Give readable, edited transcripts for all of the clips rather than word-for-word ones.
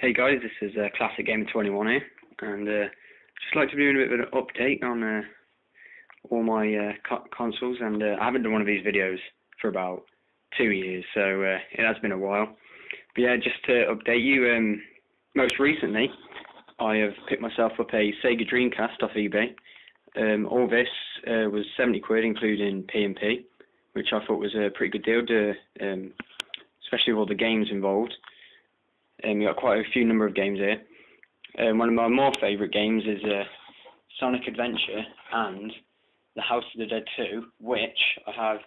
Hey guys, this is Classic Gamer 21 here, and just like to do a bit of an update on all my consoles. And I haven't done one of these videos for about 2 years, so it has been a while. But yeah, just to update you, most recently I have picked myself up a Sega Dreamcast off eBay. All this was 70 quid, including P&P, which I thought was a pretty good deal, especially with all the games involved. We got quite a few number of games here. One of my more favourite games is Sonic Adventure and The House of the Dead 2, which I have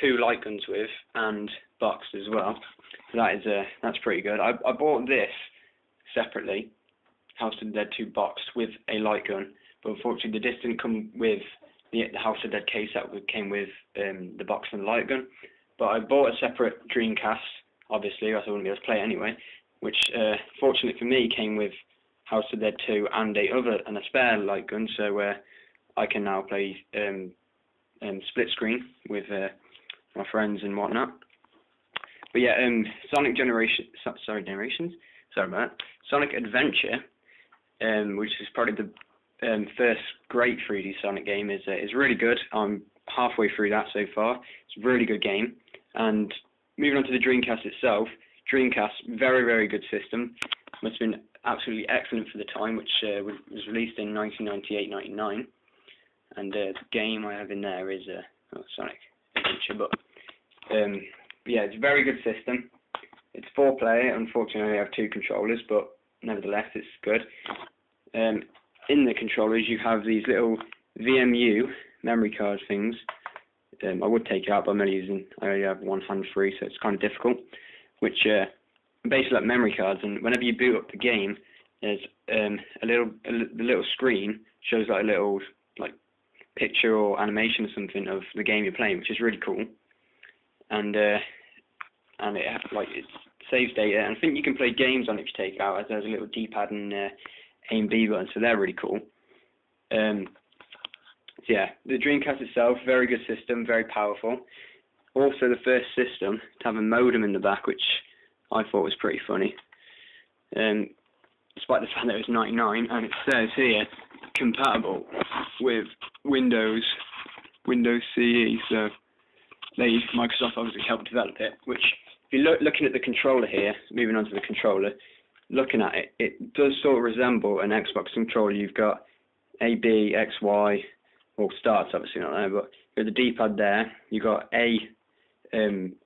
2 light guns with and boxed as well. So that's pretty good. I bought this separately, House of the Dead 2 boxed with a light gun, but unfortunately the disc didn't come with the House of the Dead case that came with the box and the light gun. But I bought a separate Dreamcast, obviously, or I wouldn't be able to play it anyway, which fortunately for me came with House of the Dead 2 and a spare light gun, so I can now play split screen with my friends and whatnot. But yeah, Sonic Adventure, which is probably the first great 3D Sonic game, is really good. I'm halfway through that so far. It's a really good game. And moving on to the Dreamcast itself, Dreamcast, very, very good system. Must have been absolutely excellent for the time, which was released in 1998-99. And the game I have in there is Sonic Adventure. But yeah, it's a very good system. It's 4-player. Unfortunately, I have 2 controllers, but nevertheless, it's good. In the controllers, you have these little VMU memory card things. I would take it out, but I only have one hand free, so it's kind of difficult. Which are basically like memory cards, and whenever you boot up the game, there's the little screen shows like a little picture or animation or something of the game you're playing, which is really cool. And it saves data, and I think you can play games on it if you take it out, as there's a little D-pad and A and B button, so they're really cool. So yeah, the Dreamcast itself, very good system, very powerful. Also the first system to have a modem in the back, which I thought was pretty funny. Despite the fact that it was 99, and it says here, compatible with Windows CE, so Microsoft obviously helped develop it, which, if you're looking at the controller here, moving on to the controller, looking at it, it does sort of resemble an Xbox controller. You've got A, B, X, Y, well, start's obviously not there, but you've got the D-pad there, you've got a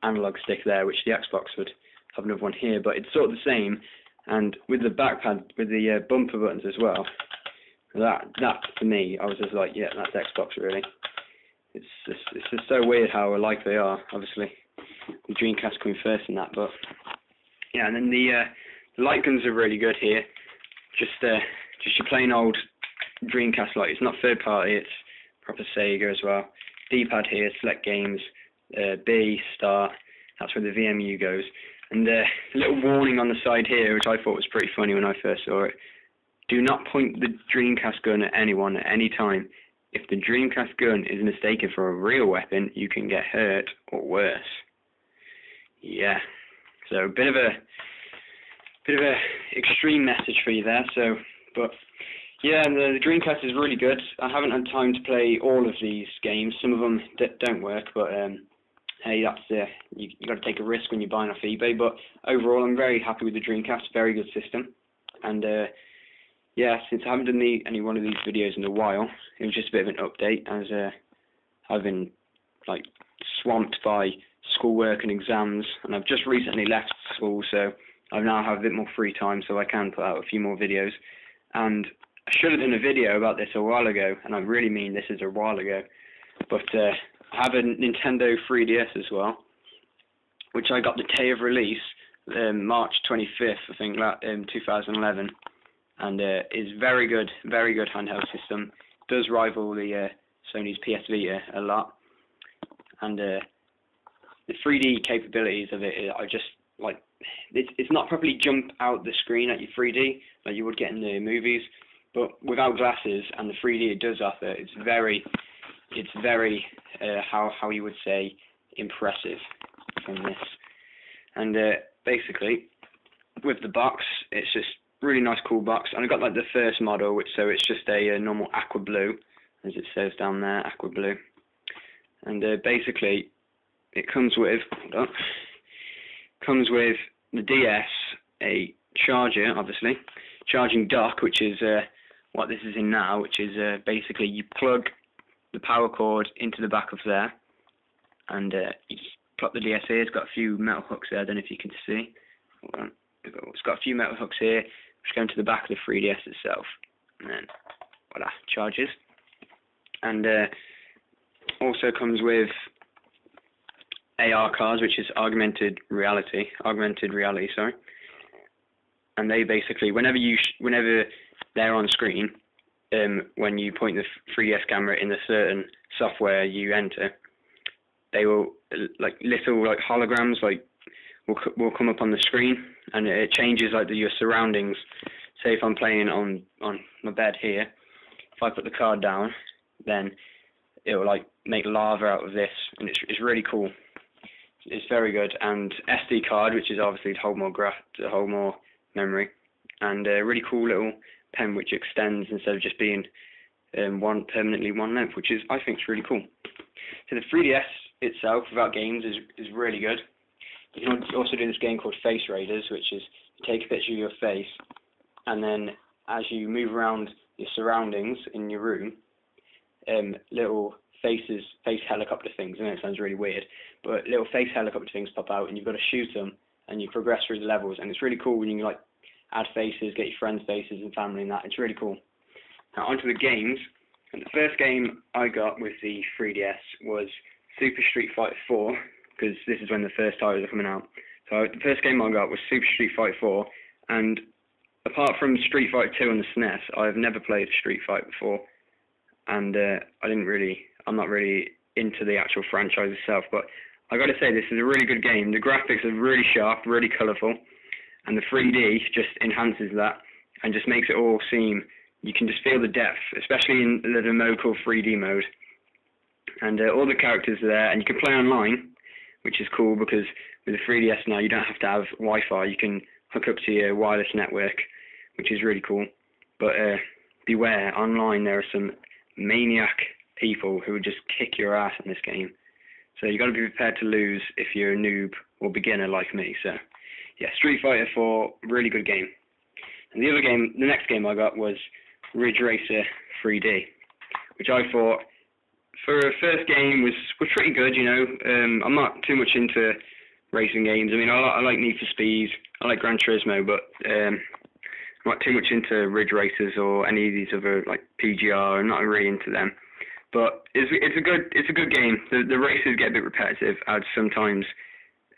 analog stick there, which the Xbox would have another one here, but it's sort of the same. And with the backpad, with the bumper buttons as well, that for me, I was just like, yeah, that's Xbox really. It's just so weird how alike they are. Obviously, the Dreamcast coming first in that, but yeah. And then the light guns are really good here. Just your plain old Dreamcast light. It's not third party. It's proper Sega as well. D-pad here, select games. B, star, that's where the VMU goes. And a little warning on the side here, which I thought was pretty funny when I first saw it. Do not point the Dreamcast gun at anyone at any time. If the Dreamcast gun is mistaken for a real weapon, you can get hurt or worse. Yeah, so a bit of a extreme message for you there. So, but yeah, and the Dreamcast is really good. I haven't had time to play all of these games. Some of them don't work, but hey, that's you got to take a risk when you're buying off eBay. But overall, I'm very happy with the Dreamcast. Very good system. And yeah, since I haven't done any one of these videos in a while, it was just a bit of an update, as I've been swamped by schoolwork and exams, and I've just recently left school, so I now have a bit more free time, so I can put out a few more videos. And I should have done a video about this a while ago, and I really mean this is a while ago, but I have a Nintendo 3DS as well, which I got the day of release, March 25th, I think, 2011, and is very good handheld system. Does rival the Sony's PS Vita a lot, and the 3D capabilities of it are just it's not properly jump out the screen at your 3D like you would get in the movies, but without glasses and the 3D it does offer, it's very how you would say impressive from this. And basically with the box. It's just really nice, cool box. And I got like the first model, so it's just a normal aqua blue, as it says down there, aqua blue. And basically, it comes with the DS, a charger, obviously, charging dock, which is what this is in now, which is basically you plug the power cord into the back of there, and you just plug the DS here. It's got a few metal hooks there. I don't know if you can see. Hold on. It's got a few metal hooks here, which go into the back of the 3DS itself, and then voila, charges. And also comes with AR cards, which is augmented reality, sorry. And they basically, whenever they're on screen, when you point the 3DS camera in a certain software you enter, they will like little like holograms will come up on the screen, and it changes like your surroundings. Say if I'm playing on my bed here, if I put the card down, then it will like make lava out of this, and it's really cool. It's very good. And SD card, which is obviously to hold more memory, and a really cool little pen which extends instead of just being permanently one length, which I think is really cool. So the 3DS itself, without games, is really good. You can also do this game called Face Raiders, which is you take a picture of your face, and then as you move around your surroundings in your room, little face helicopter things. I know it sounds really weird, but little face helicopter things pop out, and you've got to shoot them, and you progress through the levels, and it's really cool when you like add faces, get your friends' faces and family and that. It's really cool. Now onto the games. And the first game I got with the 3DS was Super Street Fighter 4, because this is when the first titles are coming out. So the first game I got was Super Street Fighter 4, and apart from Street Fighter 2 on the SNES, I've never played Street Fighter before, and I'm not really into the actual franchise itself, but I got to say this is a really good game. The graphics are really sharp, really colourful, and the 3D just enhances that and just makes it all seem, you can just feel the depth, especially in the mode called 3D mode. And all the characters are there, and you can play online, which is cool because with the 3DS now you don't have to have Wi-Fi. You can hook up to your wireless network, which is really cool. But beware, online there are some maniac people who would just kick your ass in this game. So you've got to be prepared to lose if you're a noob or beginner like me. So yeah, Street Fighter 4, really good game. And the next game I got was Ridge Racer 3D, which I thought for a first game was pretty good, you know. I'm not too much into racing games. I mean, I like Need for Speed, I like Gran Turismo, but I'm not too much into Ridge Racers or any of these other like PGR. I'm not really into them. But it's a good game. The races get a bit repetitive, as sometimes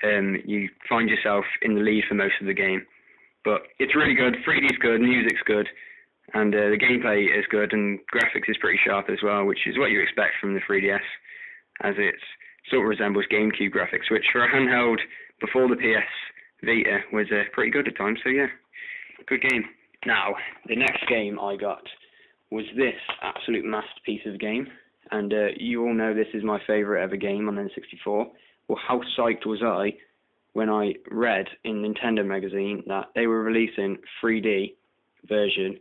you find yourself in the lead for most of the game. But it's really good. 3D's good, music's good, and the gameplay is good, and graphics is pretty sharp as well, which is what you expect from the 3DS, as it sort of resembles GameCube graphics, which for a handheld before the PS Vita was pretty good at times. So yeah, good game. Now, the next game I got was this absolute masterpiece of a game, and you all know this is my favourite ever game on N64. Well, how psyched was I when I read in Nintendo magazine that they were releasing 3D version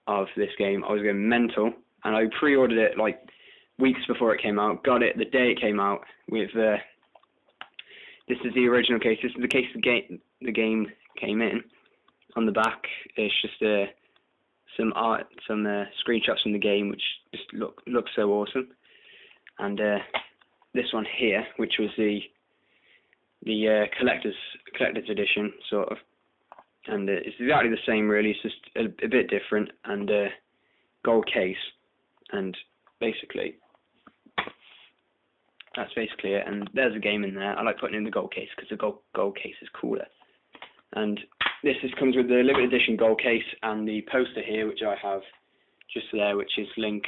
of this game. I was going mental, and I pre-ordered it like weeks before it came out, got it the day it came out with, this is the original case, this is the case the game came in. On the back, it's just some art, some screenshots from the game, which just look so awesome. And this one here, which was the collector's edition, sort of, and it's exactly the same really. It's just a bit different, and gold case, and basically that's basically it. And there's a game in there. I like putting in the gold case because the gold case is cooler. And this comes with the limited edition gold case and the poster here, which I have just there, which is Link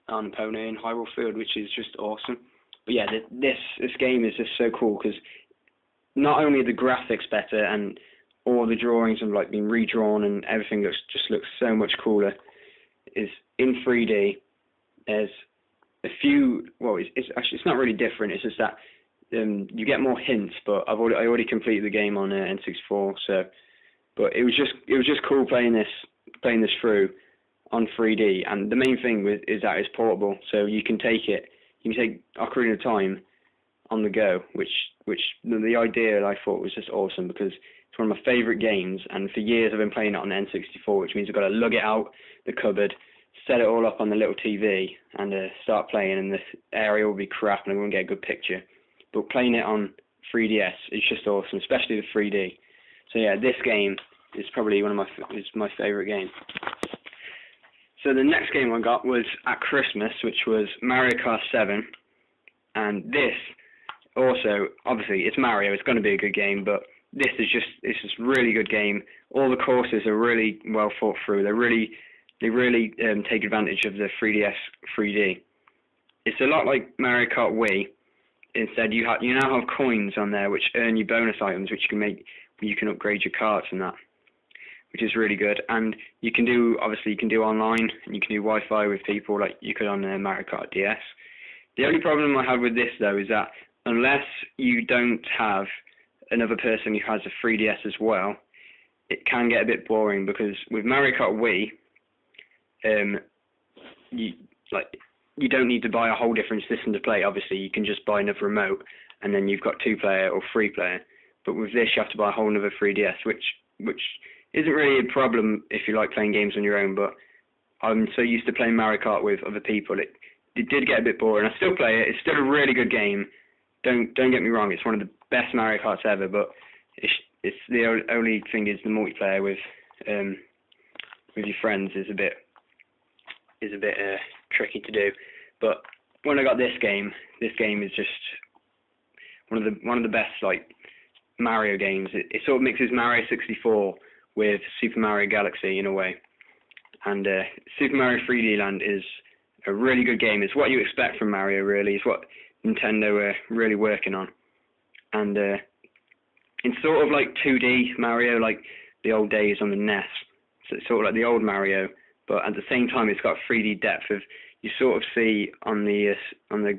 on Epona in Hyrule Field, which is just awesome. But yeah, this game is just so cool because not only are the graphics better and all the drawings have like been redrawn and everything just looks so much cooler. Is in 3D. There's a few. Well, it's not really different. It's just that you get more hints. But I already completed the game on N64, so but it was just cool playing this through on 3D. And the main thing is that it's portable, so you can take Ocarina of Time on the go, which the idea I thought was just awesome, because it's one of my favourite games, and for years I've been playing it on the N64, which means I've got to lug it out the cupboard, set it all up on the little TV, and start playing, and the area will be crap and I won't get a good picture. But playing it on 3DS is just awesome, especially the 3D. So yeah, this game is probably my favourite game. So the next game I got was at Christmas, which was Mario Kart 7, and this also, obviously, it's Mario, it's going to be a good game, but this is a really good game. All the courses are really well thought through. They really take advantage of the 3DS 3D. It's a lot like Mario Kart Wii. Instead, you now have coins on there which earn you bonus items, which you can upgrade your carts and that, which is really good. And you can do online, and you can do Wi-Fi with people like you could on Mario Kart DS. The only problem I have with this though is that unless you don't have another person who has a 3DS as well, it can get a bit boring, because with Mario Kart Wii, you don't need to buy a whole different system to play. Obviously, you can just buy another remote, and then you've got 2-player or 3-player. But with this, you have to buy a whole other 3DS, which isn't really a problem if you like playing games on your own. But I'm so used to playing Mario Kart with other people, it did get a bit boring. I still play it. It's still a really good game. Don't get me wrong. It's one of the best Mario Karts ever. But it's the only thing is the multiplayer with your friends is a bit tricky to do. But when I got this game is just one of the best like Mario games. It sort of mixes Mario 64 with Super Mario Galaxy in a way. And Super Mario 3D Land is a really good game. It's what you expect from Mario, really. It's what Nintendo are really working on. And it's sort of like 2D Mario, like the old days on the NES. So it's sort of like the old Mario, but at the same time it's got 3D depth of, you sort of see on the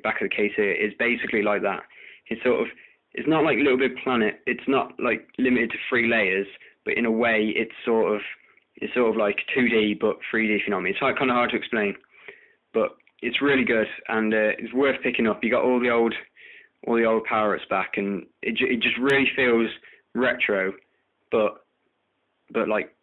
back of the case here, it's basically like that. It's not like Little Big Planet. It's not like limited to 3 layers, but in a way it's sort of like 2D but 3D, if you know what I mean. It's kind of hard to explain, but it's really good, and it's worth picking up. You got all the old power-ups back, and it just really feels retro, but like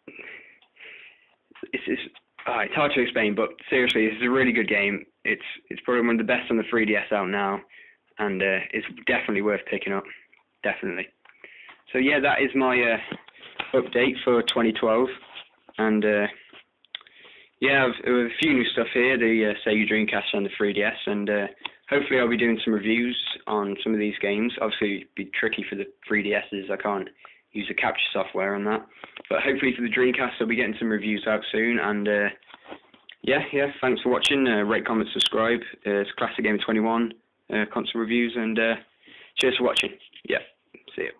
it's hard to explain. But seriously, this is a really good game. It's probably one of the best on the 3DS out now, and it's definitely worth picking up, definitely. So yeah, that is my update for 2012, and yeah, I've a few new stuff here, the Sega Dreamcast and the 3DS, and hopefully I'll be doing some reviews on some of these games. Obviously, it'd be tricky for the 3DSs, I can't use the capture software on that, but hopefully for the Dreamcast I'll be getting some reviews out soon, and yeah, thanks for watching, rate, comment, subscribe, it's Classic Gamer 21 console reviews, and cheers for watching, yeah, see you.